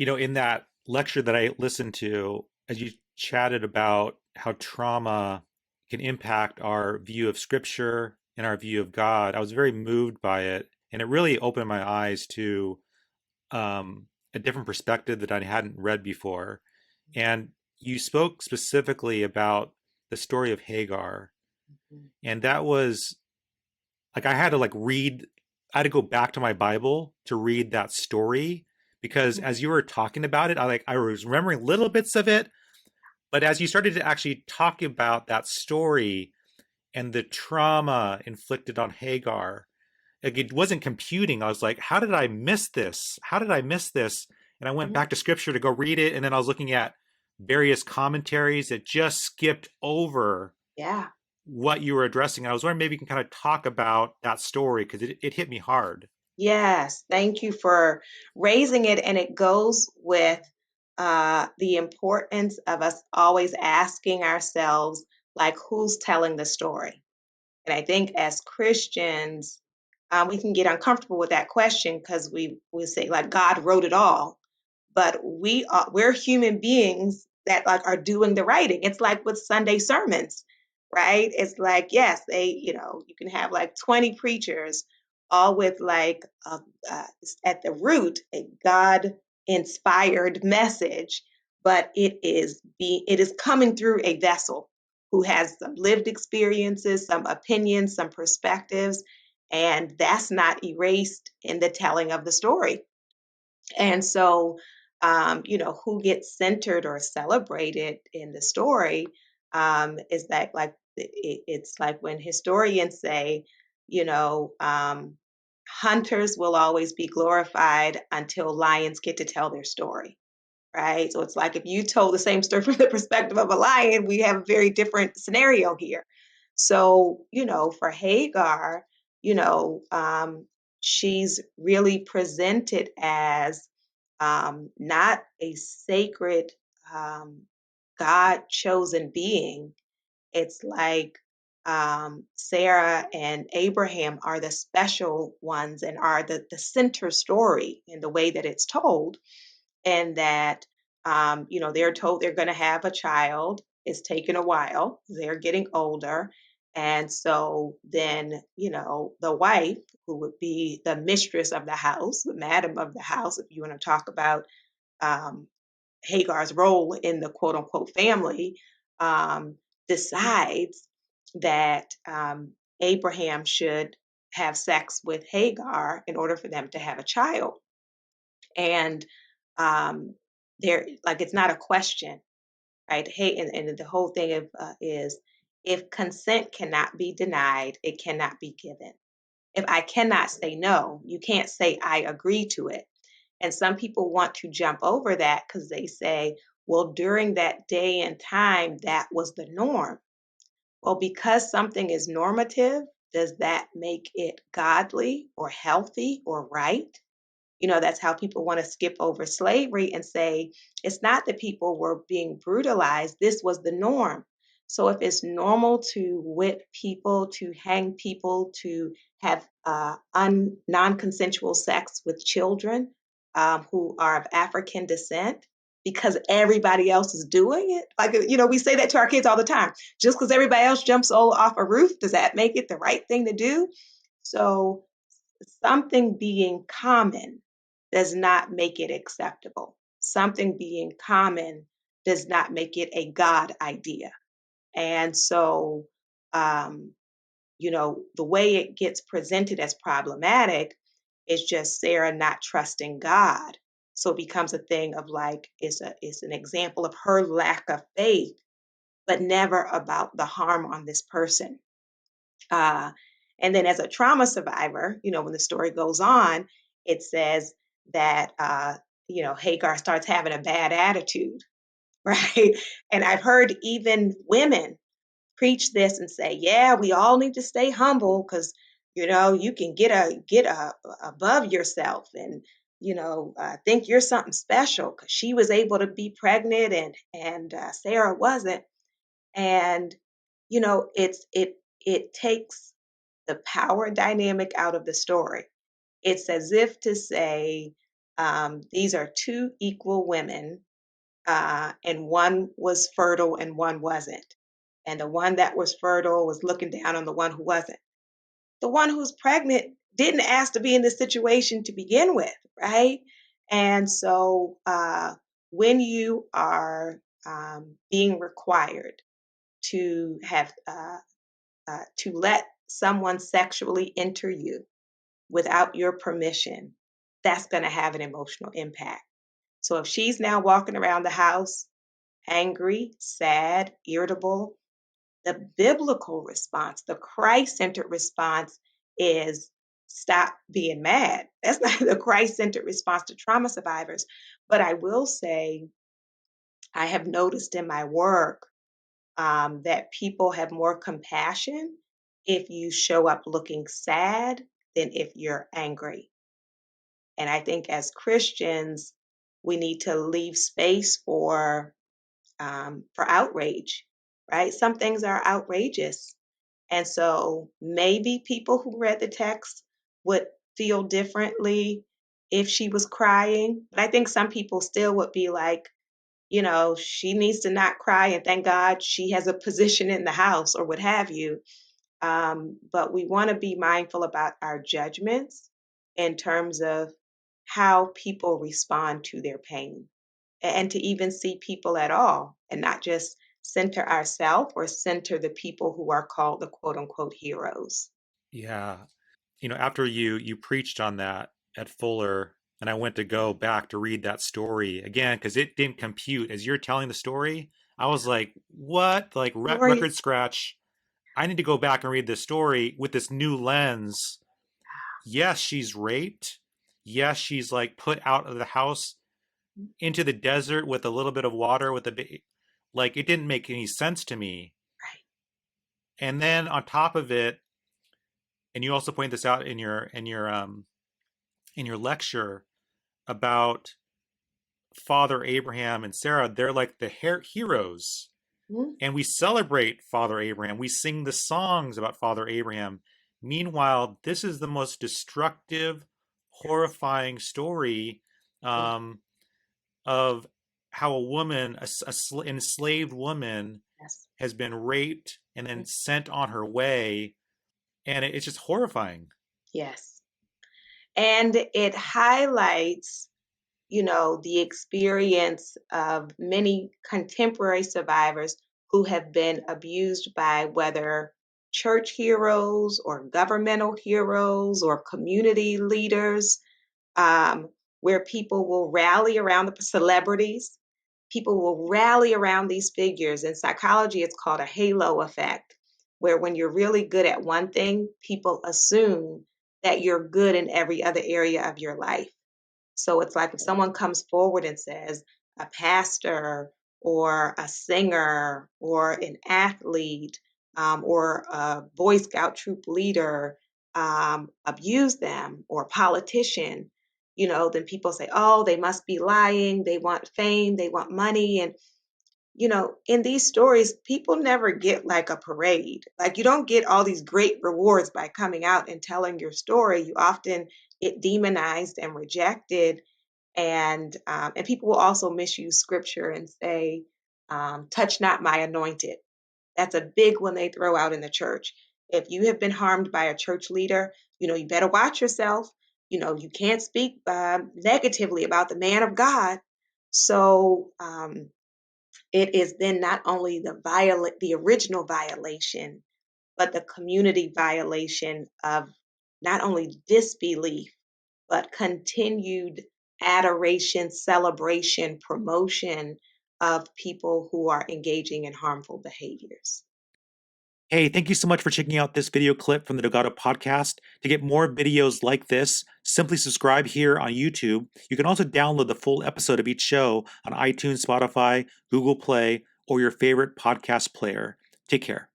In that lecture that I listened to, as you chatted about how trauma can impact our view of scripture and our view of God, I was very moved by it. And it really opened my eyes to a different perspective that I hadn't read before. And you spoke specifically about the story of Hagar. Mhm. And that was like I had to I had to go back to my Bible to read that story because Mhm. as you were talking about it, I was remembering little bits of it, but as you started to actually talk about that story and the trauma inflicted on Hagar, like it wasn't computing. I was like, how did I miss this? How did I miss this? And I went Mhm. back to scripture to go read it, and then I was looking at various commentaries that just skipped over Yeah. what you were addressing. I was wondering maybe you can kind of talk about that story because it hit me hard. Yes. Thank you for raising it. And it goes with the importance of us always asking ourselves, like, who's telling the story? And I think as Christians, we can get uncomfortable with that question because we say like God wrote it all, but we're human beings that like are doing the writing. It's like with Sunday sermons, right? It's like yes, you can have like 20 preachers, all with like at the root a God inspired message, but it is coming through a vessel who has some lived experiences, some opinions, some perspectives, and that's not erased in the telling of the story. And so, who gets centered or celebrated in the story is that like it's like when historians say, you know, um, hunters will always be glorified until lions get to tell their story, right? So it's like if you told the same story from the perspective of a lion, we have a very different scenario here. So, for Hagar, you know, um, she's really presented as not a sacred, um, God chosen being. It's like Sarah and Abraham are the special ones and are the center story in the way that it's told, and that they're told they're going to have a child. It's taken a while, they're getting older, and so then the wife, who would be the mistress of the house, the madam of the house, if you want to talk about um, Hagar's role in the quote unquote family, um, decides that Abraham should have sex with Hagar in order for them to have a child. And um, there, like, it's not a question, right? Hey, and the whole thing is if consent cannot be denied, it cannot be given. If I cannot say no, you can't say I agree to it. And some people want to jump over that because they say, well, during that day and time, that was the norm. Well, because something is normative, does that make it godly or healthy or right? That's how people want to skip over slavery and say it's not that people were being brutalized, this was the norm. So if it's normal to whip people, to hang people, to have non-consensual sex with children who are of African descent, because everybody else is doing it, like we say that to our kids all the time. Just because everybody else jumps off a roof, does that make it the right thing to do? So something being common does not make it acceptable. Something being common does not make it a God idea. And so, um, the way it gets presented as problematic is just Sarah not trusting God. So it becomes a thing of like, it's an example of her lack of faith, but never about the harm on this person. Uh, and then as a trauma survivor, when the story goes on, it says that, Hagar starts having a bad attitude, right? And I've heard even women preach this and say, yeah, we all need to stay humble because, you can get above yourself and, think you're something special because she was able to be pregnant and Sarah wasn't. And, it takes the power dynamic out of the story. It's as if to say, These are two equal women, and one was fertile and one wasn't. And the one that was fertile was looking down on the one who wasn't. The one who's pregnant didn't ask to be in this situation to begin with, right? And so when you are being required to have to let someone sexually enter you without your permission, that's going to have an emotional impact. So if she's now walking around the house angry, sad, irritable, the biblical response, the Christ centered response is stop being mad. That's not the Christ centered response to trauma survivors. But I will say, I have noticed in my work that people have more compassion if you show up looking sad than if you're angry. And I think as Christians, we need to leave space for outrage, right? Some things are outrageous. And so maybe people who read the text would feel differently if she was crying. But I think some people still would be like, she needs to not cry and thank God she has a position in the house or what have you. But we want to be mindful about our judgments in terms of how people respond to their pain and to even see people at all and not just center ourselves or center the people who are called the quote unquote heroes. Yeah. After you preached on that at Fuller, and I went to go back to read that story again because it didn't compute as you're telling the story. I was like, "What?" Like Glory. record scratch. I need to go back and read this story with this new lens. Yes, she's raped. Yes, she's like put out of the house into the desert with a little bit of water with like it didn't make any sense to me. Right. And then on top of it, and you also point this out in your lecture about Father Abraham and Sarah, they're like the heroes. Mhm. And we celebrate Father Abraham. We sing the songs about Father Abraham. Meanwhile, this is the most destructive, Yes. horrifying story Yeah. um, of how a woman, enslaved woman, Yes. has been raped and then Mm. sent on her way. And it's just horrifying. Yes. And it highlights, the experience of many contemporary survivors who have been abused by whether church heroes or governmental heroes or community leaders, um, where people will rally around the celebrities. People will rally around these figures. In psychology, it's called a halo effect, where when you're really good at one thing, people assume that you're good in every other area of your life. So it's like if someone comes forward and says a pastor or a singer or an athlete or a Boy Scout troop leader abuse them or a politician, then people say, oh, they must be lying. They want fame. They want money. And in these stories, people never get like a parade. Like you don't get all these great rewards by coming out and telling your story. You often get demonized and rejected, and people will also misuse scripture and say, "Touch not my anointed." That's a big one they throw out in the church. If you have been harmed by a church leader, you better watch yourself. You can't speak negatively about the man of God. So it is then not only the original violation, but the community violation of not only disbelief, but continued adoration, celebration, promotion of people who are engaging in harmful behaviors. Hey, thank you so much for checking out this video clip from the Dogado podcast. To get more videos like this, simply subscribe here on YouTube. You can also download the full episode of each show on iTunes, Spotify, Google Play, or your favorite podcast player. Take care.